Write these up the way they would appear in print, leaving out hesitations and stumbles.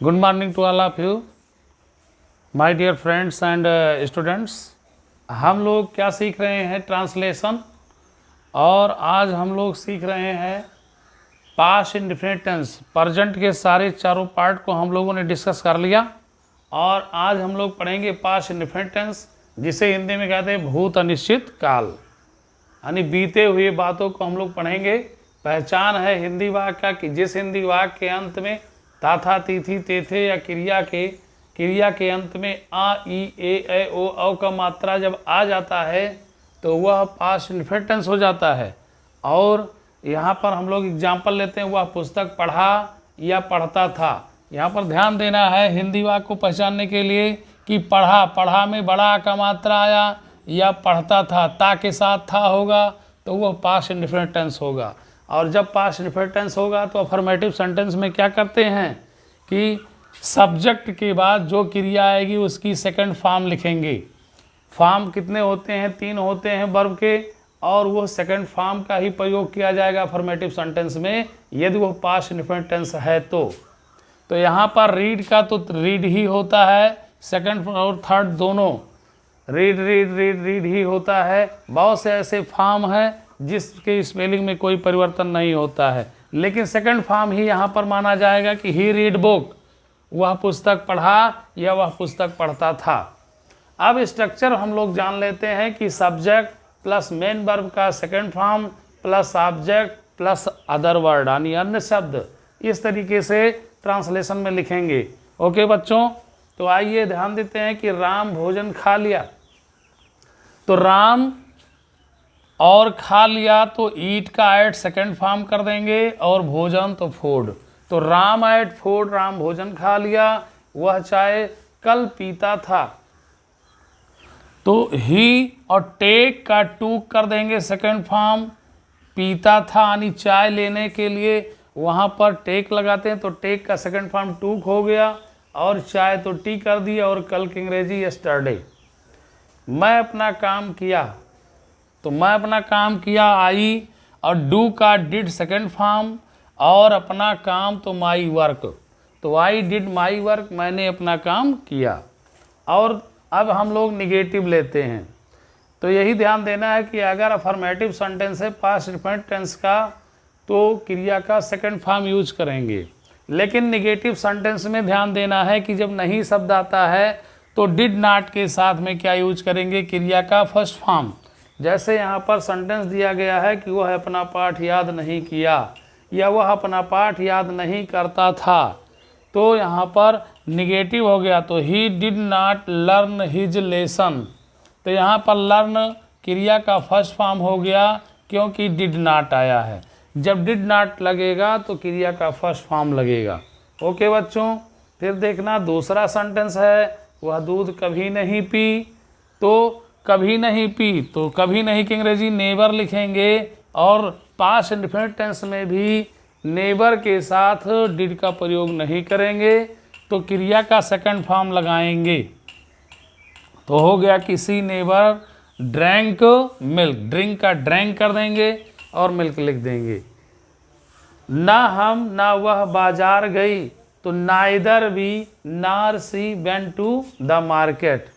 Good morning to all of you my dear friends and students. हम लोग क्या सीख रहे हैं? ट्रांसलेशन। और आज हम लोग सीख रहे हैं पास्ट इंडेफिनिट टेंस। प्रेजेंट के सारे चारों पार्ट को हम लोगों ने डिस्कस कर लिया और आज हम लोग पढ़ेंगे पास्ट इंडेफिनिट टेंस, जिसे हिंदी में कहते हैं भूत अनिश्चित काल, यानी बीते हुए बातों को हम लोग पढ़ेंगे। पहचान है हिंदी वाक्य का कि जिस हिंदी वाक्य के अंत में था, तिथि, तेथे या क्रिया के अंत में आ, ई, ए, ओ, औ का मात्रा जब आ जाता है तो वह पास्ट इंडेफिनिट टेंस हो जाता है। और यहाँ पर हम लोग एग्जाम्पल लेते हैं, वह पुस्तक पढ़ा या पढ़ता था। यहाँ पर ध्यान देना है हिंदी वाक्य को पहचानने के लिए कि पढ़ा में बड़ा का मात्रा आया या पढ़ता था, ता के साथ था होगा तो वह पास्ट इंडेफिनिट टेंस होगा। और जब पास्ट इंडेफिनिट टेंस होगा तो अफर्मेटिव सेंटेंस में क्या करते हैं कि सब्जेक्ट के बाद जो क्रिया आएगी उसकी सेकंड फॉर्म लिखेंगे। फॉर्म कितने होते हैं? 3 होते हैं वर्ब के, और वो सेकंड फॉर्म का ही प्रयोग किया जाएगा अफर्मेटिव सेंटेंस में यदि वो पास्ट इंडेफिनिट टेंस है तो यहाँ पर रीड का तो रीड ही होता है, सेकंड और थर्ड दोनों रीड ही होता है। बहुत से ऐसे फॉर्म हैं जिसके स्पेलिंग में कोई परिवर्तन नहीं होता है, लेकिन सेकंड फॉर्म ही यहाँ पर माना जाएगा कि ही रीड बुक, वह पुस्तक पढ़ा या वह पुस्तक पढ़ता था। अब स्ट्रक्चर हम लोग जान लेते हैं कि सब्जेक्ट प्लस मेन वर्ब का second form plus object plus other word यानी अन्य शब्द, इस तरीके से ट्रांसलेशन में लिखेंगे। ओके बच्चों, तो आइए ध्यान देते हैं कि राम भोजन खा लिया, तो राम और खा लिया तो ईट का ऐड सेकंड फॉर्म कर देंगे और भोजन तो फूड। तो राम ऐड फूड, राम भोजन खा लिया, वह चाय कल पीता था। तो ही और टेक का टूक कर देंगे सेकंड फॉर्म, पीता था यानी चाय लेने के लिए वहाँ पर टेक लगाते हैं तो टेक का सेकंड फॉर्म टूक हो गया, और चाय तो टी कर दिया, और कल की अंग्रेजी यस्टरडे। मैं अपना काम किया, तो मैं अपना काम किया आई, और डू का डिड सेकंड फॉर्म, और अपना काम तो माई वर्क, तो आई डिड माई वर्क, मैंने अपना काम किया। और अब हम लोग निगेटिव लेते हैं, तो यही ध्यान देना है कि अगर अफर्मेटिव सेंटेंस है पास्ट इंडेफिनिट टेंस का तो क्रिया का सेकंड फॉर्म यूज करेंगे, लेकिन निगेटिव सेंटेंस में ध्यान देना है कि जब नहीं शब्द आता है तो डिड नॉट के साथ में क्या यूज करेंगे? क्रिया का फर्स्ट फॉर्म। जैसे यहाँ पर सेंटेंस दिया गया है कि वह अपना पाठ याद नहीं किया या वह अपना पाठ याद नहीं करता था, तो यहाँ पर निगेटिव हो गया, तो he did not learn his lesson. तो यहाँ पर लर्न क्रिया का फर्स्ट फॉर्म हो गया क्योंकि डिड नॉट आया है। जब डिड नॉट लगेगा तो क्रिया का फर्स्ट फॉर्म लगेगा। ओके बच्चों, फिर देखना दूसरा सेंटेंस है, वह दूध कभी नहीं पी, तो कभी नहीं पी, तो कभी नहीं की अंग्रेजी नेवर लिखेंगे, और पास्ट इंडेफिनिट टेंस में भी नेवर के साथ डिड का प्रयोग नहीं करेंगे, तो क्रिया का सेकंड फॉर्म लगाएंगे। तो हो गया किसी नेवर ड्रैंक मिल्क, ड्रिंक का ड्रैंक कर देंगे और मिल्क लिख देंगे। ना हम ना वह बाजार गई, तो नाइदर वी नार she went to the market.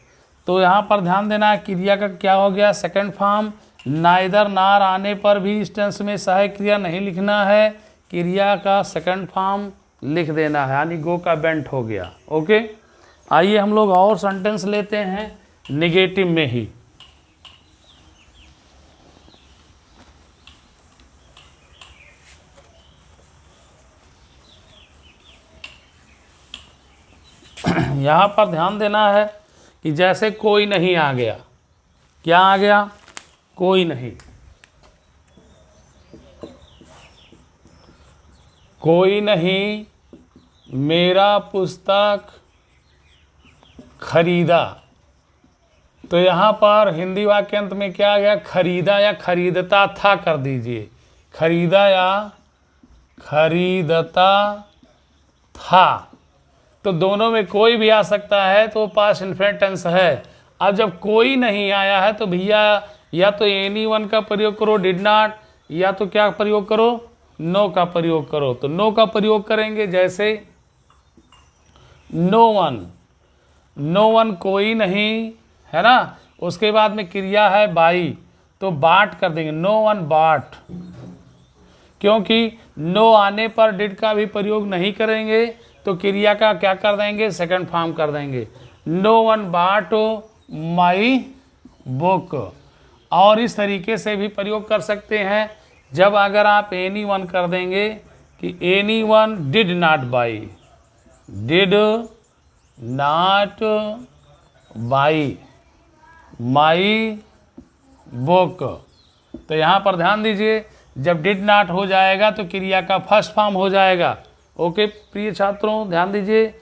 तो यहाँ पर ध्यान देना क्रिया का क्या हो गया? Second form. नाइदर नार आने पर भी इस टेंस में सहायक क्रिया नहीं लिखना है, क्रिया का सेकंड फॉर्म लिख देना है, यानी गो का वेंट हो गया। ओके, आइए हम लोग और सेंटेंस लेते हैं निगेटिव में ही। यहाँ पर ध्यान देना है कि जैसे कोई नहीं आ गया, क्या आ गया? कोई नहीं। कोई नहीं मेरा पुस्तक खरीदा, तो यहाँ पर हिंदी वाक्यांत में क्या आ गया? खरीदा या खरीदता था कर दीजिए, खरीदा या खरीदता था, तो दोनों में कोई भी आ सकता है, तो पास्ट इंडेफिनिट टेंस है। अब जब कोई नहीं आया है तो भैया या तो एनी वन का प्रयोग करो डिड नॉट, या तो क्या प्रयोग करो? नो का प्रयोग करो। तो नो का प्रयोग करेंगे, जैसे नो वन, नो वन कोई नहीं, है ना। उसके बाद में क्रिया है बाई, तो बाट कर देंगे, नो वन बाट, क्योंकि नो आने पर डिड का भी प्रयोग नहीं करेंगे तो क्रिया का क्या कर देंगे, सेकंड फॉर्म कर देंगे, नो वन बाट माई बुक। और इस तरीके से भी प्रयोग कर सकते हैं जब अगर आप एनी वन कर देंगे कि any one did not by, did not by my book. तो यहाँ पर ध्यान दीजिए, जब डिड नॉट हो जाएगा तो क्रिया का फर्स्ट फॉर्म हो जाएगा। ओके प्रिय छात्रों ध्यान दीजिए,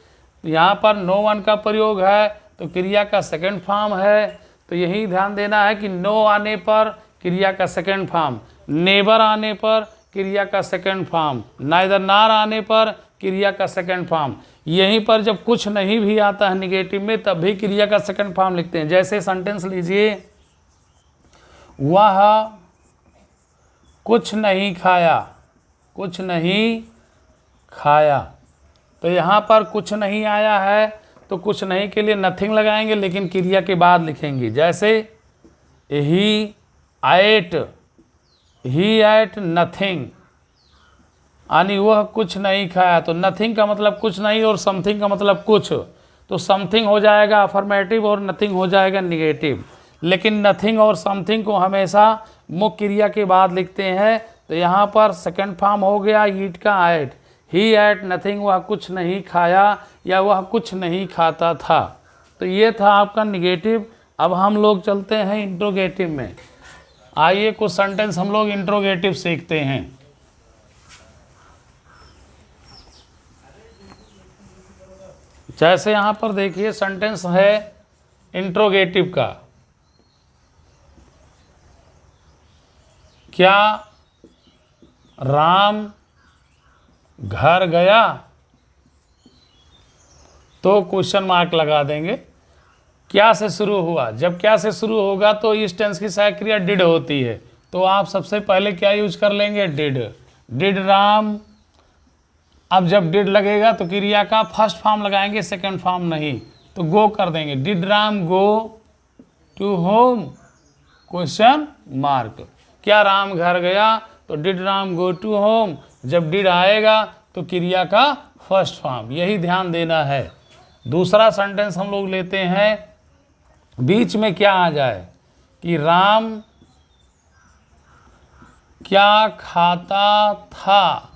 यहाँ पर नो वन का प्रयोग है तो क्रिया का सेकंड फॉर्म है, तो यही ध्यान देना है कि नो आने पर क्रिया का सेकंड फॉर्म, नेवर आने पर क्रिया का सेकंड फॉर्म, नाइदर नार आने पर क्रिया का सेकंड फॉर्म। यहीं पर जब कुछ नहीं भी आता है निगेटिव में तब भी क्रिया का सेकंड फॉर्म लिखते हैं। जैसे सेंटेंस लीजिए, वह कुछ नहीं खाया, कुछ नहीं खाया, तो यहाँ पर कुछ नहीं आया है तो कुछ नहीं के लिए नथिंग लगाएंगे लेकिन क्रिया के बाद लिखेंगे। जैसे ही एट, ही एट नथिंग, यानी वह कुछ नहीं खाया, तो नथिंग का मतलब कुछ नहीं और समथिंग का मतलब कुछ, तो समथिंग हो जाएगा अफर्मेटिव और नथिंग हो जाएगा निगेटिव। लेकिन नथिंग और समथिंग को हमेशा मुख्य क्रिया के बाद लिखते हैं, तो यहाँ पर सेकंड फॉर्म हो गया ईट का एट, ही एट नथिंग, वह कुछ नहीं खाया या वह कुछ नहीं खाता था। तो ये था आपका निगेटिव। अब हम लोग चलते हैं इंट्रोगेटिव में। आइए कुछ सेंटेंस हम लोग इंट्रोगेटिव सीखते हैं। जैसे यहाँ पर देखिए सेंटेंस है इंट्रोगेटिव का, क्या राम घर गया, तो क्वेश्चन मार्क लगा देंगे। क्या से शुरू हुआ, जब क्या से शुरू होगा तो इस टेंस की सहायक क्रिया डिड होती है, तो आप सबसे पहले क्या यूज कर लेंगे, डिड, डिड राम। अब जब डिड लगेगा तो क्रिया का फर्स्ट फॉर्म लगाएंगे, सेकंड फॉर्म नहीं, तो गो कर देंगे, did Ram go to home, question mark. क्या राम घर गया, तो did Ram go to home, जब डिड आएगा तो क्रिया का फर्स्ट फॉर्म, यही ध्यान देना है। दूसरा सेंटेंस हम लोग लेते हैं, बीच में क्या आ जाए कि राम क्या खाता था,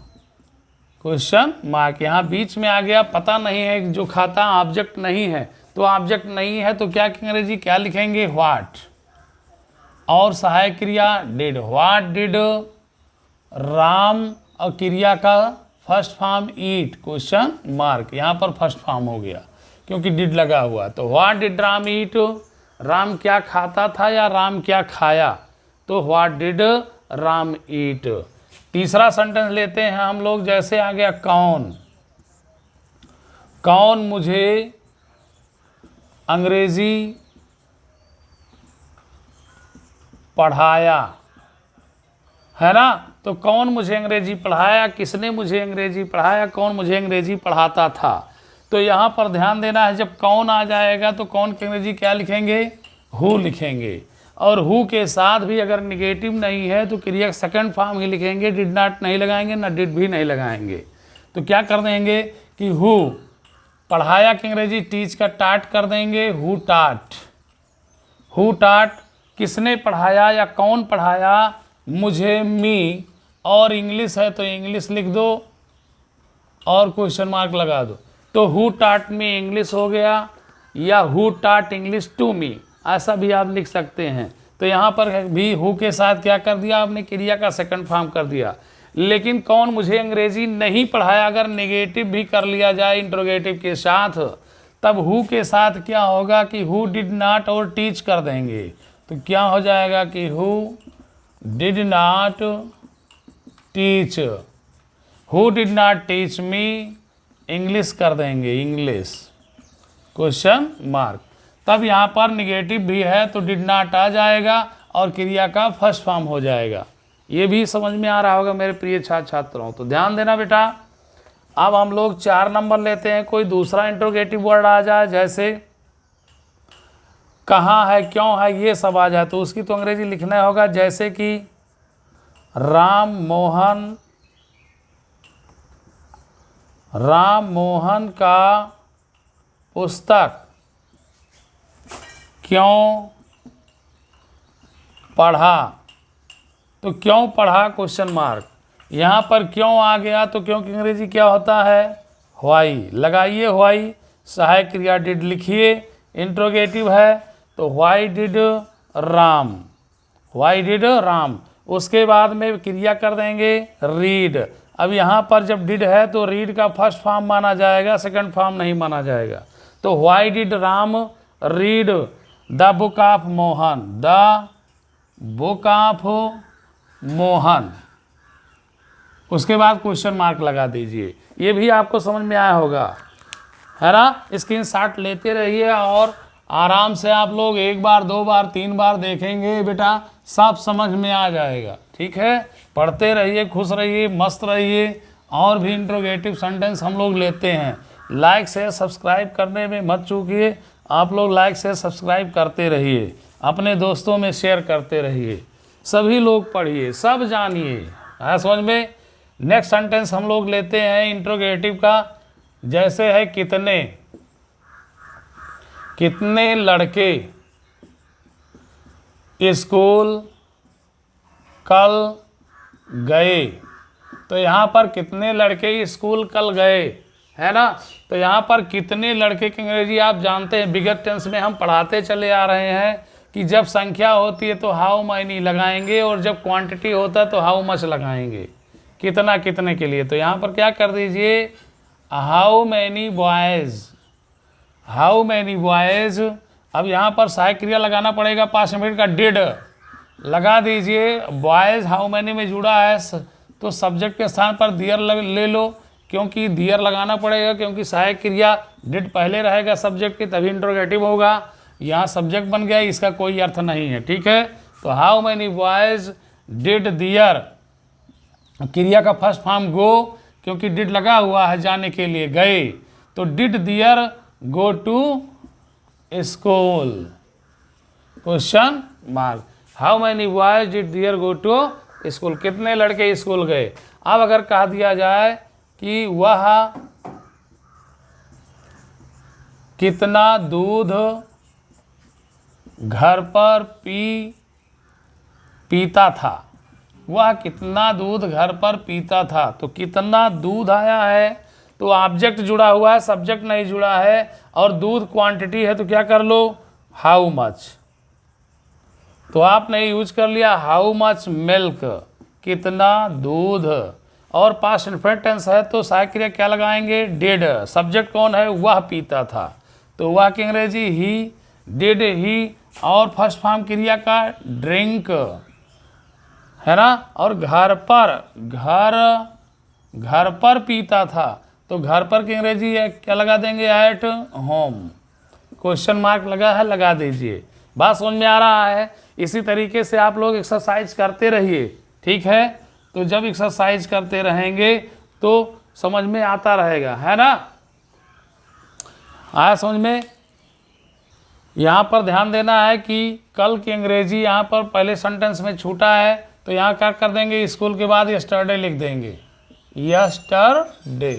क्वेश्चन मार्क। यहाँ बीच में आ गया, पता नहीं है जो खाता ऑब्जेक्ट नहीं है, तो ऑब्जेक्ट नहीं है तो क्या अंग्रेजी क्या लिखेंगे, व्हाट, और सहायक क्रिया डिड, व्हाट डिड राम, और क्रिया का फर्स्ट फॉर्म ईट, क्वेश्चन मार्क। यहाँ पर फर्स्ट फॉर्म हो गया क्योंकि डिड लगा हुआ, तो व्हाट डिड राम ईट, राम क्या खाता था या राम क्या खाया, तो व्हाट डिड राम ईट। तीसरा सेंटेंस लेते हैं हम लोग, जैसे आ गया कौन, कौन मुझे अंग्रेजी पढ़ाया, है ना। तो कौन मुझे अंग्रेजी पढ़ाया, किसने मुझे अंग्रेजी पढ़ाया, कौन मुझे अंग्रेजी पढ़ाता था। तो यहाँ पर ध्यान देना है, जब कौन आ जाएगा तो कौन की अंग्रेजी क्या लिखेंगे, हु लिखेंगे, और हु के साथ भी अगर निगेटिव नहीं है तो क्रिया सेकंड फॉर्म ही लिखेंगे, डिड नॉट नहीं लगाएंगे, ना डिड भी नहीं लगाएंगे। तो क्या कर देंगे कि हु, पढ़ाया की अंग्रेजी टीच का टाट कर देंगे, हु टाट, हु टाट, किसने पढ़ाया या कौन पढ़ाया मुझे, मी, और इंग्लिश है तो इंग्लिश लिख दो और क्वेश्चन मार्क लगा दो, तो हु टाट मी इंग्लिश हो गया, या हु टाट इंग्लिश टू मी, ऐसा भी आप लिख सकते हैं। तो यहाँ पर भी हु के साथ क्या कर दिया आपने, क्रिया का सेकंड फॉर्म कर दिया। लेकिन कौन मुझे अंग्रेजी नहीं पढ़ाया अगर नेगेटिव भी कर लिया जाए इंट्रोगेटिव के साथ, तब हु के साथ क्या होगा कि हु डिड नॉट और टीच कर देंगे, तो क्या हो जाएगा कि who did not teach, who did not teach me English कर देंगे, इंग्लिश, क्वेश्चन मार्क। तब यहाँ पर निगेटिव भी है तो डिड नॉट आ जाएगा और क्रिया का फर्स्ट फॉर्म हो जाएगा। ये भी समझ में आ रहा होगा मेरे प्रिय छात्र छात्रों। तो ध्यान देना बेटा, अब हम लोग 4 नंबर लेते हैं, कोई दूसरा इंट्रोगेटिव वर्ड आ जाए, जैसे कहाँ है, क्यों है, ये सब आ जाए तो उसकी तो अंग्रेजी लिखना होगा, जैसे कि राम मोहन का पुस्तक क्यों पढ़ा। तो क्यों पढ़ा क्वेश्चन मार्क, यहाँ पर क्यों आ गया, तो क्यों की अंग्रेजी क्या होता है, व्हाई। लगाइए व्हाई, सहायक क्रिया डिड लिखिए, इंट्रोगेटिव है तो why did Ram, why did Ram. उसके बाद में क्रिया कर देंगे रीड। अब यहाँ पर जब डिड है तो रीड का फर्स्ट फॉर्म माना जाएगा, सेकंड फॉर्म नहीं माना जाएगा। तो why did Ram read the book of Mohan, the book of Mohan. उसके बाद क्वेश्चन मार्क लगा दीजिए। ये भी आपको समझ में आया होगा, है ना। स्क्रीनशॉट लेते रहिए और आराम से आप लोग 1 बार 2 बार 3 बार देखेंगे बेटा, सब समझ में आ जाएगा। ठीक है, पढ़ते रहिए, खुश रहिए, मस्त रहिए। और भी इंट्रोगेटिव सेंटेंस हम लोग लेते हैं। लाइक शेयर सब्सक्राइब करने में मत चूकिए, आप लोग लाइक शेयर सब्सक्राइब करते रहिए, अपने दोस्तों में शेयर करते रहिए, सभी लोग पढ़िए, सब जानिए, है समझ में। नेक्स्ट सेंटेंस हम लोग लेते हैं इंट्रोगेटिव का, जैसे है कितने, कितने लड़के स्कूल कल गए। तो यहाँ पर कितने लड़के स्कूल कल गए, है ना। तो यहाँ पर कितने लड़के की अंग्रेजी आप जानते हैं, बिगर टेंस में हम पढ़ाते चले आ रहे हैं कि जब संख्या होती है तो हाउ मैनी लगाएंगे, और जब क्वांटिटी होता है तो हाउ मच लगाएंगे, कितना कितने के लिए। तो यहाँ पर क्या कर दीजिए, how many boys, how many boys. अब यहाँ पर सहायक क्रिया लगाना पड़ेगा, 5 मिनट का डिड लगा दीजिए। बॉयज़ हाउ मैनी में जुड़ा है तो सब्जेक्ट के स्थान पर दियर ले लो, क्योंकि दियर लगाना पड़ेगा, क्योंकि सहायक क्रिया डिड पहले रहेगा सब्जेक्ट के, तभी इंट्रोगेटिव होगा। यहाँ सब्जेक्ट बन गया, इसका कोई अर्थ नहीं है। ठीक है, तो हाउ मैनी बॉयज़ डिड दियर, क्रिया का फर्स्ट फॉर्म गो, क्योंकि डिड लगा हुआ है जाने के लिए, गए। तो did there go to school, question mark. How many boys did there go to school, कितने लड़के स्कूल गए। अब अगर कह दिया जाए कि वह कितना दूध घर पर पीता था, वह कितना दूध घर पर पीता था। तो कितना दूध आया है तो ऑब्जेक्ट जुड़ा हुआ है, सब्जेक्ट नहीं जुड़ा है, और दूध क्वांटिटी है तो क्या कर लो, हाउ मच। तो आपने यूज कर लिया हाउ मच मिल्क, कितना दूध। और पास्ट इनफिनिट टेंस है तो सहायक क्रिया क्या लगाएंगे, डिड। सब्जेक्ट कौन है, वह पीता था, तो वह की अंग्रेजी ही, डिड ही। और फर्स्ट फॉर्म क्रिया का ड्रिंक, है ना। और घर पर पीता था, तो घर पर की अंग्रेजी है क्या लगा देंगे, एट होम। क्वेश्चन मार्क लगा है, लगा दीजिए। बात समझ में आ रहा है। इसी तरीके से आप लोग एक्सरसाइज करते रहिए, ठीक है। तो जब एक्सरसाइज करते रहेंगे तो समझ में आता रहेगा, है ना। आया समझ में। यहाँ पर ध्यान देना है कि कल की अंग्रेजी यहाँ पर पहले सेंटेंस में छूटा है, तो यहाँ क्या कर देंगे, स्कूल के बाद यस्टरडे लिख देंगे, यस्टरडे।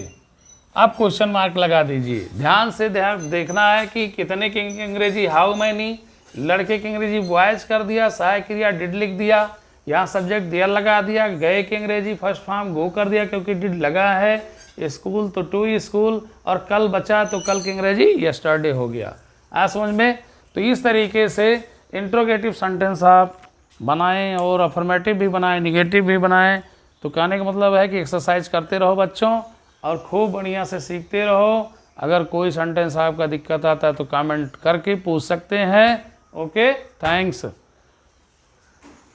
अब क्वेश्चन मार्क लगा दीजिए। ध्यान से देखना है कि कितने की अंग्रेजी हाउ मैनी, लड़के की अंग्रेजी बॉयज कर दिया, सहायक क्रिया डिड लिख दिया, यहाँ सब्जेक्ट दियर लगा दिया, गए की अंग्रेजी फर्स्ट फॉर्म गो कर दिया क्योंकि डिड लगा है, स्कूल तो टू स्कूल, और कल बचा तो कल की अंग्रेजी यस्टरडे हो गया। आ समझ में। तो इस तरीके से इंट्रोगेटिव सेंटेंस आप बनाएं, और अफर्मेटिव भी बनाएं, निगेटिव भी बनाएं। तो कहने का मतलब है कि एक्सरसाइज करते रहो बच्चों, और खूब बढ़िया से सीखते रहो। अगर कोई सेंटेंस आपका दिक्कत आता है तो कमेंट करके पूछ सकते हैं। Okay, thanks.